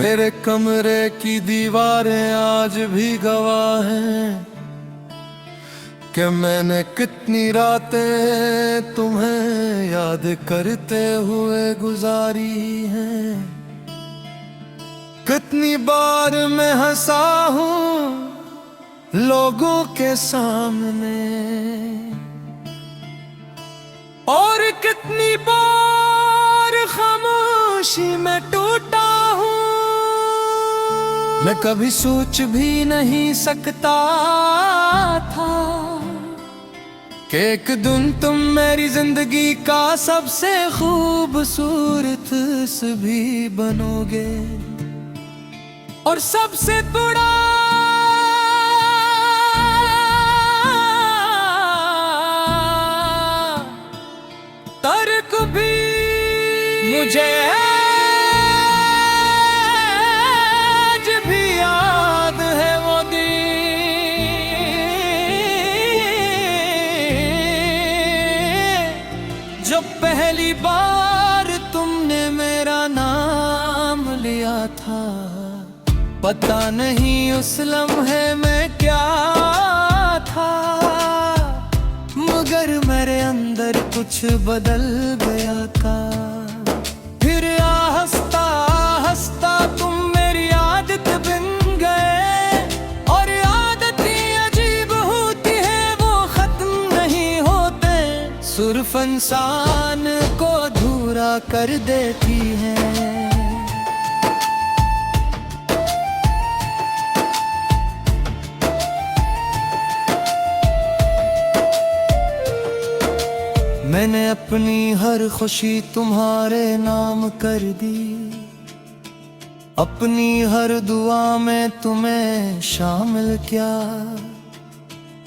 मेरे कमरे की दीवारें आज भी गवाह हैं कि मैंने कितनी रातें तुम्हें याद करते हुए गुजारी हैं। कितनी बार मैं हंसा हूँ लोगों के सामने और कितनी बार खामोशी में टूटा हूँ। मैं कभी सोच भी नहीं सकता था कि एक दिन तुम मेरी जिंदगी का सबसे खूबसूरत भी बनोगे और सबसे बड़ा तर्क भी मुझे आज भी याद है वो दिन जब पहली बार तुमने मेरा नाम लिया था। पता नहीं उस लम्हे में क्या था मगर मेरे अंदर कुछ बदल गया था। फिर हंसता हंसता तुम मेरी आदत बन गए और आदतें अजीब होती है वो खत्म नहीं होते, सिर्फ इंसान को अधूरा कर देती है। मैंने अपनी हर खुशी तुम्हारे नाम कर दी, अपनी हर दुआ में तुम्हें शामिल किया।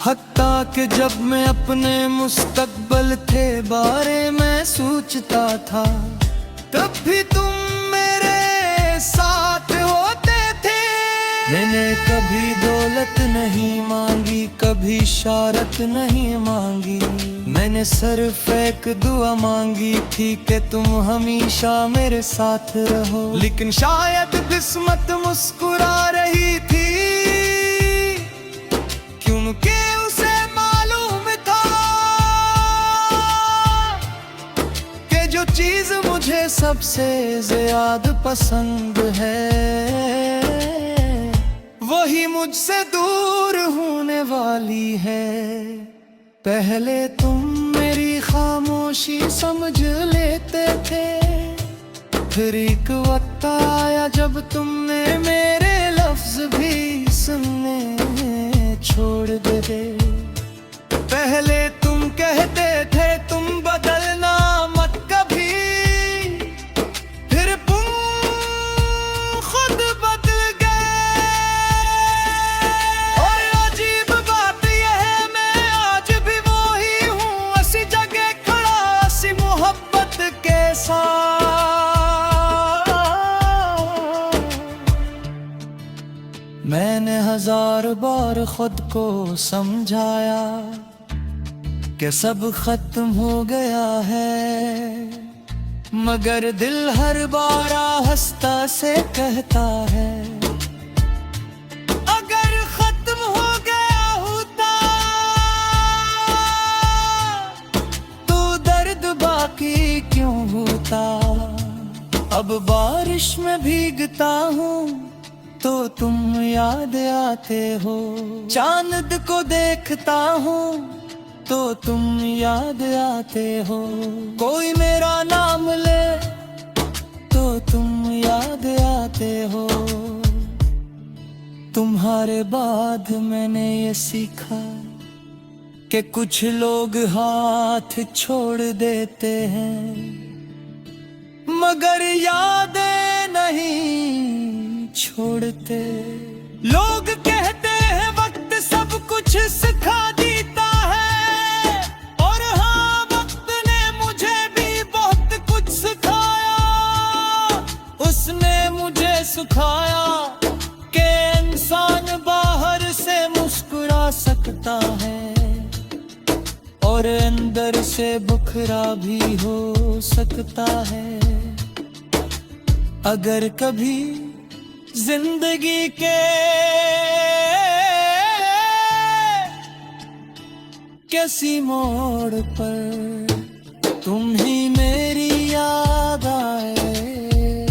हत्ता कि जब मैं अपने मुस्तकबल के बारे में सोचता था तब भी तुम मेरे साथ होते थे। मैंने कभी दौलत नहीं मांगी, कभी शोहरत नहीं मांगी, मैंने सिर्फ एक दुआ मांगी थी कि तुम हमेशा मेरे साथ रहो। लेकिन शायद किस्मत मुस्कुरा रही थी क्योंकि उसे मालूम था कि जो चीज मुझे सबसे ज्यादा पसंद है वही मुझसे दूर होने वाली है। पहले तुम मेरी खामोशी समझ लेते थे, फिर एक वक्त आया जब तुमने मेरे लफ्ज भी सुनने छोड़ दिए। पहले तुम कहते थे तुम बदलना मत कभी, फिर तुम खुद बदल गए। और अजीब बात यह है मैं आज भी वही हूँ, ऐसी जगह खड़ा ऐसी मोहब्बत के साथ। मैंने हजार बार खुद को समझाया कि सब खत्म हो गया है, मगर दिल हर बार आहिस्ता से कहता है अगर खत्म हो गया होता तो दर्द बाकी क्यों होता। अब बारिश में भीगता हूँ तो तुम याद आते हो, चांद को देखता हूँ तो तुम याद आते हो, कोई मेरा नाम ले तो तुम याद आते हो। तुम्हारे बाद मैंने ये सीखा कि कुछ लोग हाथ छोड़ देते हैं मगर यादें नहीं छोड़ते। लोग कहते हैं वक्त सब कुछ सिखा देता है और हाँ वक्त ने मुझे भी बहुत कुछ सिखाया। उसने मुझे सिखाया कि इंसान बाहर से मुस्कुरा सकता है और अंदर से बुखरा भी हो सकता है। अगर कभी जिंदगी के किसी मोड़ पर तुम ही मेरी याद आए,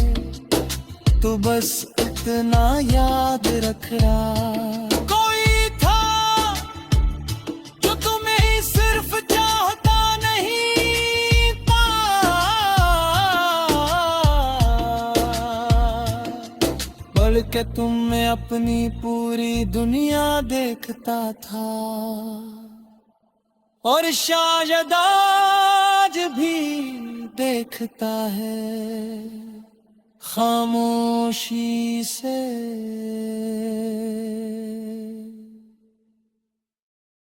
तो बस इतना याद रखना, कोई था जो तुम्हें ही सिर्फ चाहता नहीं था, बल्कि तुम में अपनी पूरी दुनिया देखता था, और शायद आज भी देखता है खामोशी से।